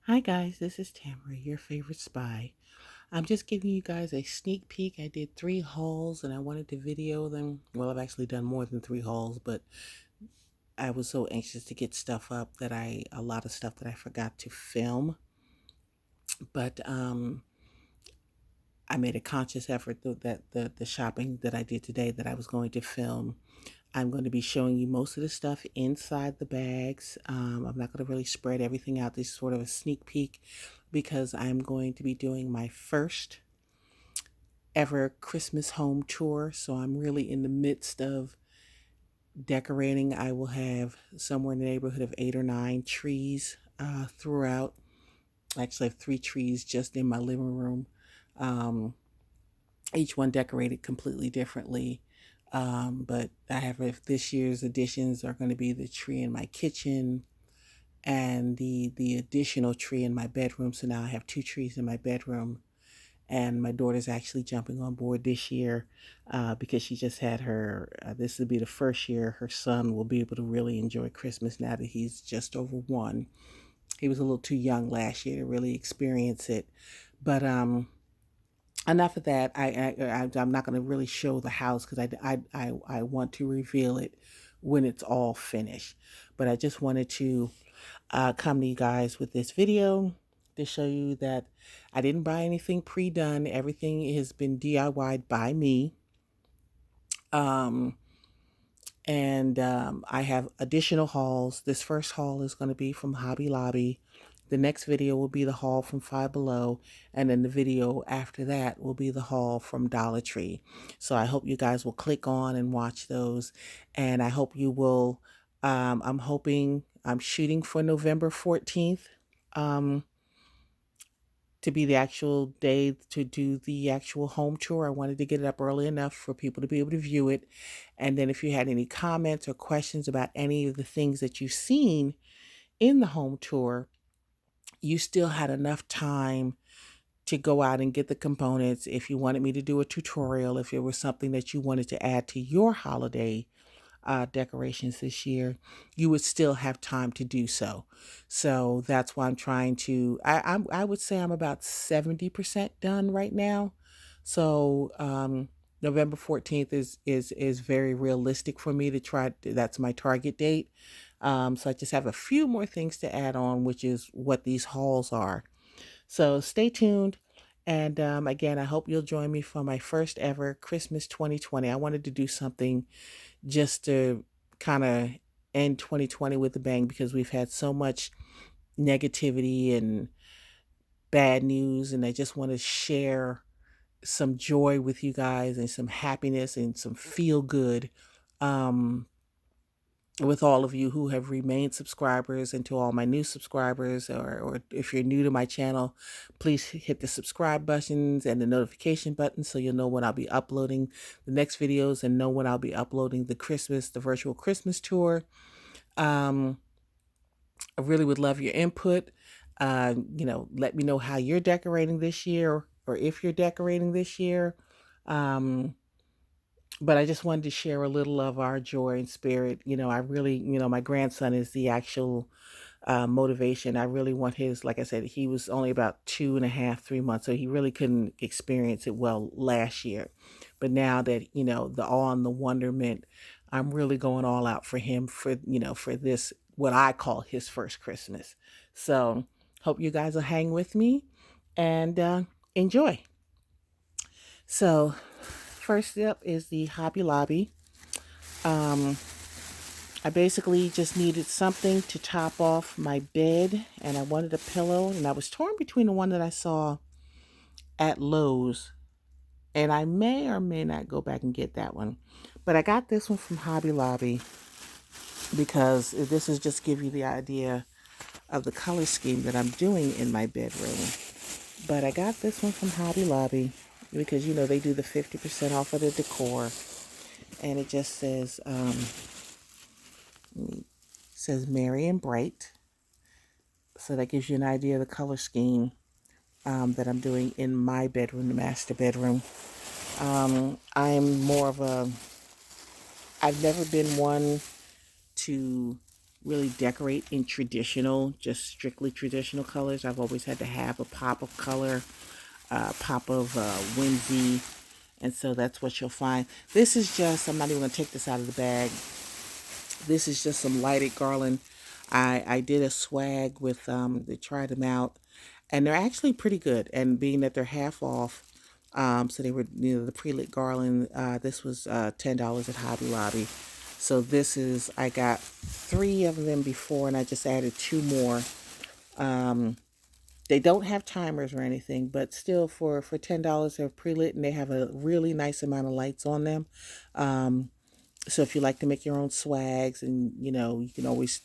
Hi guys, this is Tamara, your favorite spy. I'm just giving you guys a sneak peek. I did 3 hauls and I wanted to video them. Well, I've actually done more than 3 hauls, but I was so anxious to get stuff up that a lot of stuff that I forgot to film. But I made a conscious effort that the shopping that I did today that I was going to film. I'm going to be showing you most of the stuff inside the bags. I'm not going to really spread everything out. This is sort of a sneak peek because I'm going to be doing my first ever Christmas home tour. So I'm really in the midst of decorating. I will have somewhere in the neighborhood of 8 or 9 trees throughout. I actually have 3 trees just in my living room. Um, each one decorated completely differently. But I have this year's additions are going to be the tree in my kitchen and the additional tree in my bedroom. So now I have 2 trees in my bedroom, and my daughter's actually jumping on board this year because she just had her. This will be the first year her son will be able to really enjoy Christmas now that he's just over 1. He was a little too young last year to really experience it, but enough of that. I'm not going to really show the house because I want to reveal it when it's all finished. But I just wanted to come to you guys with this video to show you that I didn't buy anything pre-done. Everything has been DIY'd by me. Um, and I have additional hauls. This first haul is going to be from Hobby Lobby. The next video will be the haul from Five Below, and then the video after that will be the haul from Dollar Tree. So I hope you guys will click on and watch those, and I hope you will. I'm shooting for November 14th. Um, to be the actual day to do the actual home tour. I wanted to get it up early enough for people to be able to view it. And then if you had any comments or questions about any of the things that you've seen in the home tour, you still had enough time to go out and get the components. If you wanted me to do a tutorial, if it was something that you wanted to add to your holiday decorations this year, you would still have time to do so. So that's why I'm trying to. I would say I'm about 70% done right now. So November 14th is very realistic for me to try. That's my target date. So I just have a few more things to add on, which is what these hauls are. So stay tuned. And again, I hope you'll join me for my first ever Christmas 2020. I wanted to do something just to kind of end 2020 with a bang because we've had so much negativity and bad news, and I just want to share some joy with you guys and some happiness and some feel good um, with all of you who have remained subscribers, and to all my new subscribers, or if you're new to my channel, please hit the subscribe buttons and the notification button so you'll know when I'll be uploading the next videos and know when I'll be uploading the virtual Christmas tour. Um, I really would love your input. Let me know how you're decorating this year or if you're decorating this year. Um, but I just wanted to share a little of our joy and spirit. I really, my grandson is the actual motivation. I really want his, like I said, he was only about 2.5, 3 months, so he really couldn't experience it well last year. But now that, the awe and the wonderment, I'm really going all out for him for this, what I call his first Christmas. So hope you guys will hang with me and enjoy. So first up is the Hobby Lobby. Um, I basically just needed something to top off my bed, and I wanted a pillow, and I was torn between the one that I saw at Lowe's, and I may or may not go back and get that one. But I got this one from Hobby Lobby because this is just give you the idea of the color scheme that I'm doing in my bedroom. But I got this one from Hobby Lobby because, they do the 50% off of the decor, and it just says Merry and Bright. So that gives you an idea of the color scheme that I'm doing in my bedroom, the master bedroom. I'm more of a, I've never been one to really decorate in traditional, just strictly traditional colors. I've always had to have a pop of color, pop of whimsy, and so that's what you'll find. This is just, I'm not even going to take this out of the bag. This is just some lighted garland. I did a swag with, they tried them out, and they're actually pretty good. And being that they're half off, so they were, the pre-lit garland, this was $10 at Hobby Lobby. So this is, I got 3 of them before, and I just added 2 more. They don't have timers or anything, but still for $10 they're pre-lit, and they have a really nice amount of lights on them. So if you like to make your own swags, and you can always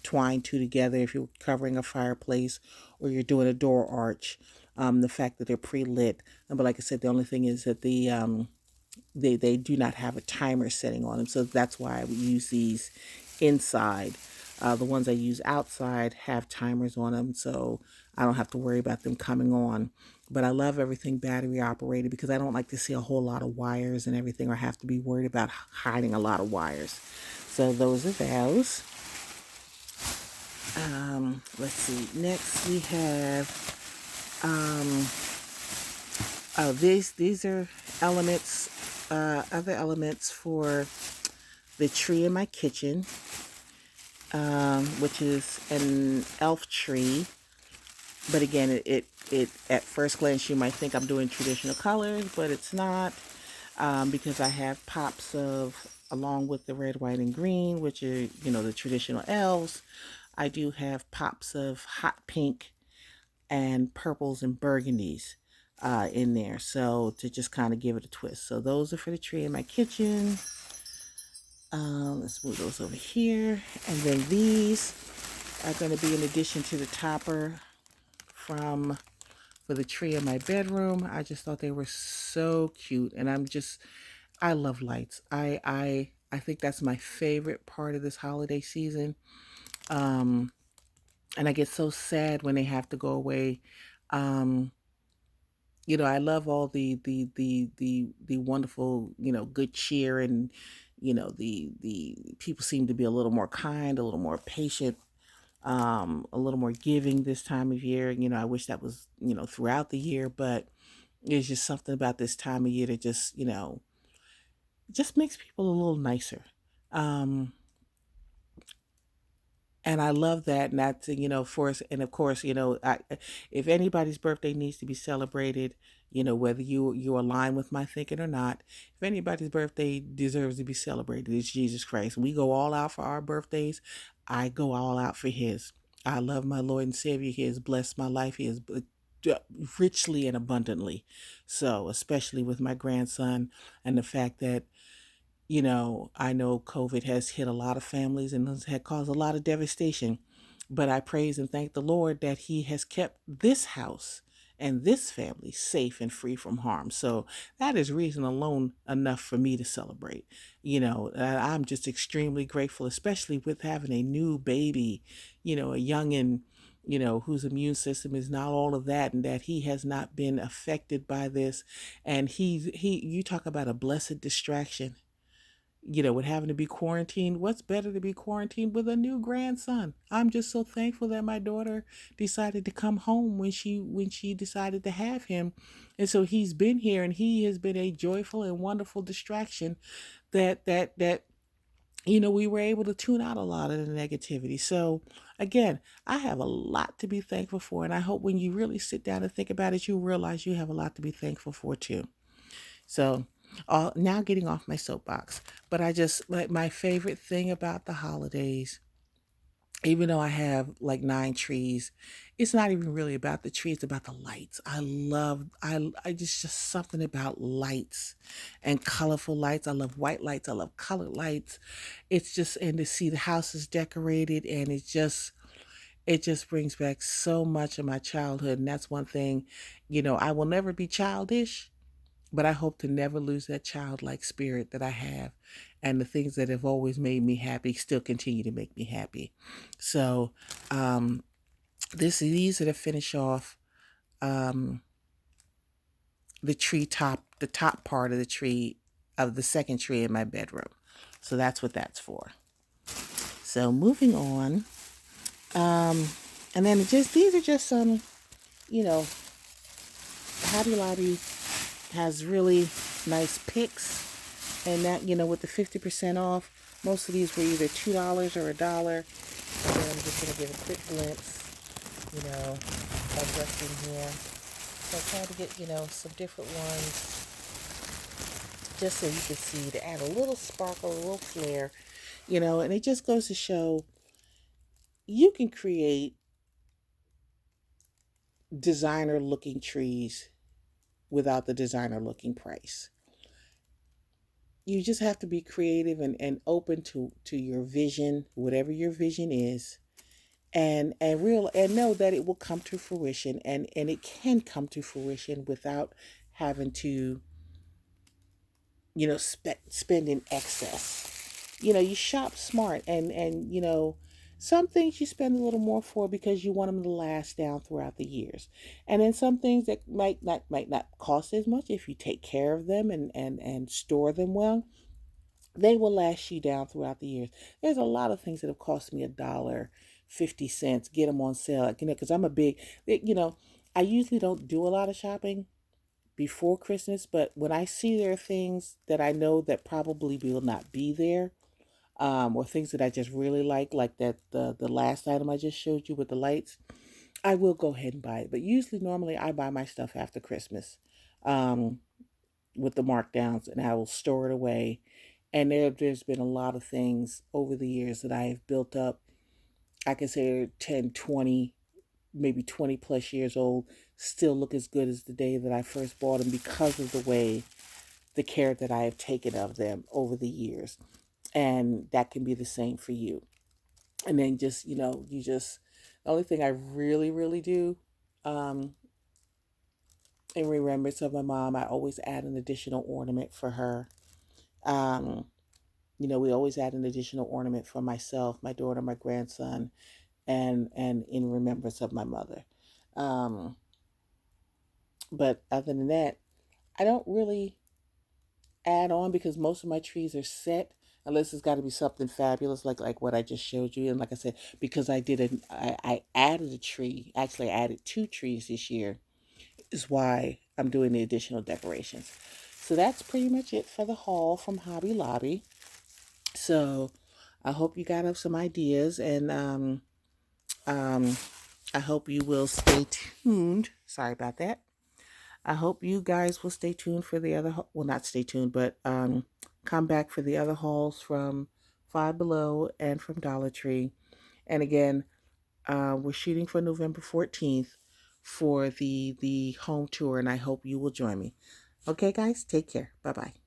twine 2 together if you're covering a fireplace or you're doing a door arch. The fact that they're pre-lit, but like I said, the only thing is that they do not have a timer setting on them, so that's why I would use these inside. The ones I use outside have timers on them, so I don't have to worry about them coming on. But I love everything battery operated because I don't like to see a whole lot of wires and everything, or have to be worried about hiding a lot of wires. So those are those. Let's see. Next we have oh, these are elements, other elements for the tree in my kitchen, which is an elf tree. But again, it at first glance you might think I'm doing traditional colors, but it's not, because I have pops of, along with the red, white, and green, which are the traditional elves. I do have pops of hot pink and purples and burgundies in there, so to just kind of give it a twist. So those are for the tree in my kitchen. Let's move those over here, and then these are going to be in addition to the topper from for the tree in my bedroom. I just thought they were so cute, and I love lights. I think that's my favorite part of this holiday season. And I get so sad when they have to go away. Um, I love all the wonderful, good cheer, and the people seem to be a little more kind, a little more patient, a little more giving this time of year. I wish that was, throughout the year, but there's just something about this time of year that just makes people a little nicer. Um, and I love that. And that's, for us. And of course, if anybody's birthday needs to be celebrated, whether you align with my thinking or not, if anybody's birthday deserves to be celebrated, it's Jesus Christ. We go all out for our birthdays. I go all out for his. I love my Lord and Savior. He has blessed my life. He has richly and abundantly. So, especially with my grandson, and the fact that I know COVID has hit a lot of families and has had caused a lot of devastation, but I praise and thank the Lord that He has kept this house and this family safe and free from harm. So that is reason alone enough for me to celebrate. I'm just extremely grateful, especially with having a new baby, a youngin', whose immune system is not all of that, and that he has not been affected by this. And you talk about a blessed distraction, with having to be quarantined. What's better to be quarantined with a new grandson? I'm just so thankful that my daughter decided to come home when she decided to have him. And so he's been here, and he has been a joyful and wonderful distraction that we were able to tune out a lot of the negativity. So again, I have a lot to be thankful for, and I hope when you really sit down and think about it, you realize you have a lot to be thankful for too. So, now getting off my soapbox, but I just like, my favorite thing about the holidays, even though I have like 9 trees, it's not even really about the trees, it's about the lights. I just something about lights and colorful lights. I love white lights. I love colored lights. It's just, and to see the houses decorated, and it just brings back so much of my childhood. And that's one thing, I will never be childish, but I hope to never lose that childlike spirit that I have. And the things that have always made me happy still continue to make me happy. So, um, these are to finish off um, the top part of the tree, of the second tree in my bedroom. So that's what that's for. So moving on. And then these are just some, you know, Hobby Lobby has really nice picks. And that, with the 50% off, most of these were either $2 or $1. And then I'm just going to give a quick glimpse, of what's in here. So I tried to get, some different ones just so you can see to add a little sparkle, a little flair, and it just goes to show you can create designer looking trees without the designer looking price. You just have to be creative and open to your vision, whatever your vision is, and know that it will come to fruition, and it can come to fruition without having to spend in excess. You shop smart, and some things you spend a little more for because you want them to last down throughout the years, and then some things that might not cost as much if you take care of them and store them well. They will last you down throughout the years. There's a lot of things that have cost me $1.50. Get them on sale, because I'm a big, I usually don't do a lot of shopping before Christmas, but when I see there are things that I know that probably will not be there, or things that I just really like that the last item I just showed you with the lights, I will go ahead and buy it. But usually, normally, I buy my stuff after Christmas, um, with the markdowns, and I will store it away. And there's been a lot of things over the years that I have built up. I can say they're 10, 20, maybe 20 plus years old, still look as good as the day that I first bought them because of the care that I have taken of them over the years. And that can be the same for you. And then just, the only thing I really, really do, um, in remembrance of my mom, I always add an additional ornament for her. Um, we always add an additional ornament for myself, my daughter, my grandson, and in remembrance of my mother. Um, but other than that, I don't really add on because most of my trees are set. Unless it's got to be something fabulous like what I just showed you. And like I said, because I added a tree. Actually, I added 2 trees this year. Is why I'm doing the additional decorations. So that's pretty much it for the haul from Hobby Lobby. So I hope you got up some ideas, and um, I hope you will stay tuned. Sorry about that. I hope you guys will stay tuned for the other, well, not stay tuned, but come back for the other hauls from Five Below and from Dollar Tree. And again, we're shooting for November 14th for the home tour, and I hope you will join me. Okay, guys, take care. Bye bye.